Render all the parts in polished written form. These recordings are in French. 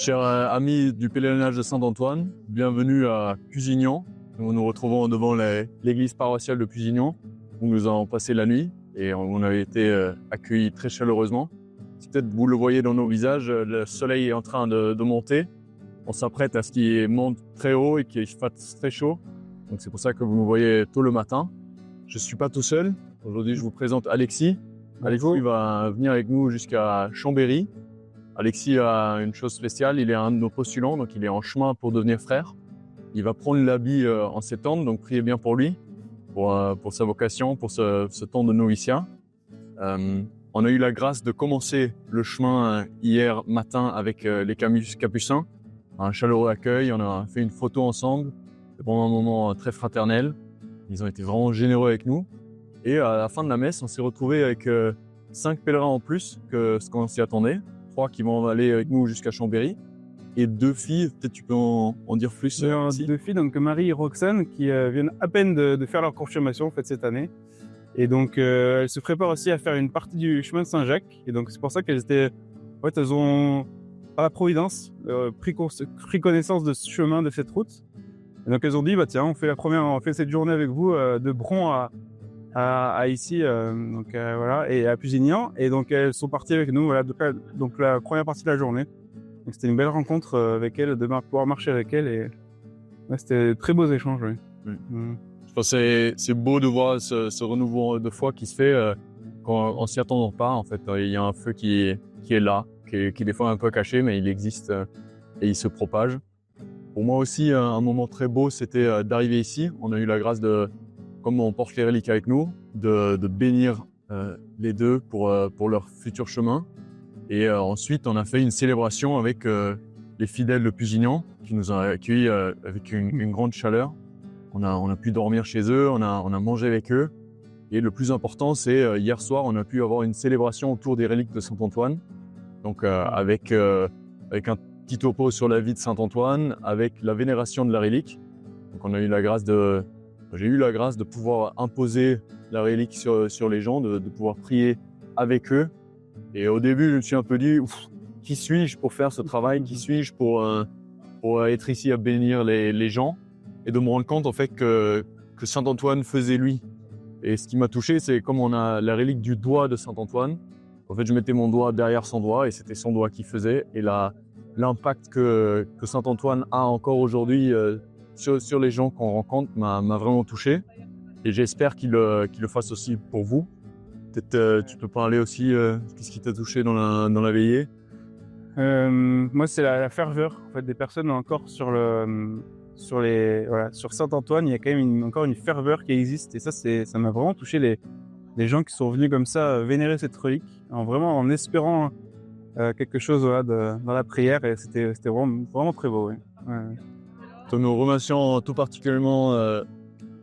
Chers amis du pèlerinage de Saint-Antoine, bienvenue à Pusignan. Nous nous retrouvons devant l'église paroissiale de Pusignan où nous avons passé la nuit et on avait été accueillis très chaleureusement. Peut-être vous le voyez dans nos visages, le soleil est en train de monter. On s'apprête à ce qu'il monte très haut et qu'il fasse très chaud. Donc c'est pour ça que vous nous voyez tôt le matin. Je ne suis pas tout seul. Aujourd'hui, je vous présente Alexis. Alexis va venir avec nous jusqu'à Chambéry. Alexis a une chose spéciale, il est un de nos postulants, donc il est en chemin pour devenir frère. Il va prendre l'habit en septembre, donc priez bien pour lui, pour sa vocation, pour ce temps de noviciat. On a eu la grâce de commencer le chemin hier matin avec les Capucins. Un chaleureux accueil, on a fait une photo ensemble, pendant un moment très fraternel. Ils ont été vraiment généreux avec nous. Et à la fin de la messe, on s'est retrouvé avec 5 pèlerins en plus que ce qu'on s'y attendait. 3 qui vont aller avec nous jusqu'à Chambéry. Et 2 filles, peut-être tu peux en dire plus. 2 filles, donc Marie et Roxane, qui viennent à peine de faire leur confirmation en fait, cette année. Et donc elles se préparent aussi à faire une partie du chemin de Saint-Jacques. Et donc c'est pour ça qu'elles étaient, en fait, elles ont, par la Providence, pris connaissance de ce chemin, de cette route. Et donc elles ont dit, bah tiens, on fait cette journée avec vous de Bron à ici, voilà, et à Pusignan. Et donc elles sont parties avec nous, voilà, donc la première partie de la journée. Donc c'était une belle rencontre avec elles, de pouvoir marcher avec elles, et ouais, c'était de très beaux échanges. Oui. Je pense que c'est beau de voir ce renouveau de foi qui se fait quand on s'y attend pas. En fait, il y a un feu qui est là, qui est des fois un peu caché, mais il existe et il se propage. Pour moi aussi, un moment très beau, c'était d'arriver ici. On a eu la grâce comme on porte les reliques avec nous, de bénir les deux pour leur futur chemin. Et ensuite, on a fait une célébration avec les fidèles de Pusignan qui nous ont accueillis avec une grande chaleur. On a pu dormir chez eux, on a mangé avec eux. Et le plus important, c'est hier soir, on a pu avoir une célébration autour des reliques de Saint-Antoine. Donc avec un petit topo sur la vie de Saint-Antoine, avec la vénération de la relique. Donc j'ai eu la grâce de pouvoir imposer la relique sur les gens, de pouvoir prier avec eux. Et au début, je me suis un peu dit, qui suis-je pour faire ce travail? Qui suis-je pour être ici à bénir les gens? Et de me rendre compte en fait que Saint-Antoine faisait lui. Et ce qui m'a touché, c'est comme on a la relique du doigt de Saint-Antoine. En fait, je mettais mon doigt derrière son doigt et c'était son doigt qui faisait. Et l'impact que Saint-Antoine a encore aujourd'hui sur les gens qu'on rencontre m'a vraiment touché. Et j'espère qu'il le fasse aussi pour vous. Peut-être tu peux parler aussi qu'est-ce qui t'a touché dans la veillée? Moi, c'est la ferveur en fait, des personnes encore sur Saint-Antoine. Il y a quand même encore une ferveur qui existe, et ça m'a vraiment touché, les gens qui sont venus comme ça vénérer cette relique, vraiment en espérant quelque chose, voilà, dans la prière, et c'était vraiment, vraiment très beau. Ouais. Ouais. Nous remercions tout particulièrement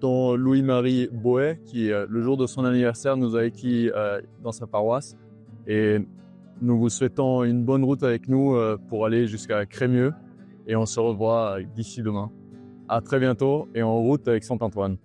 don Louis-Marie Boet qui, le jour de son anniversaire, nous a acquis dans sa paroisse. Et nous vous souhaitons une bonne route avec nous pour aller jusqu'à Crémieux. Et on se revoit d'ici demain. À très bientôt et en route avec Saint-Antoine.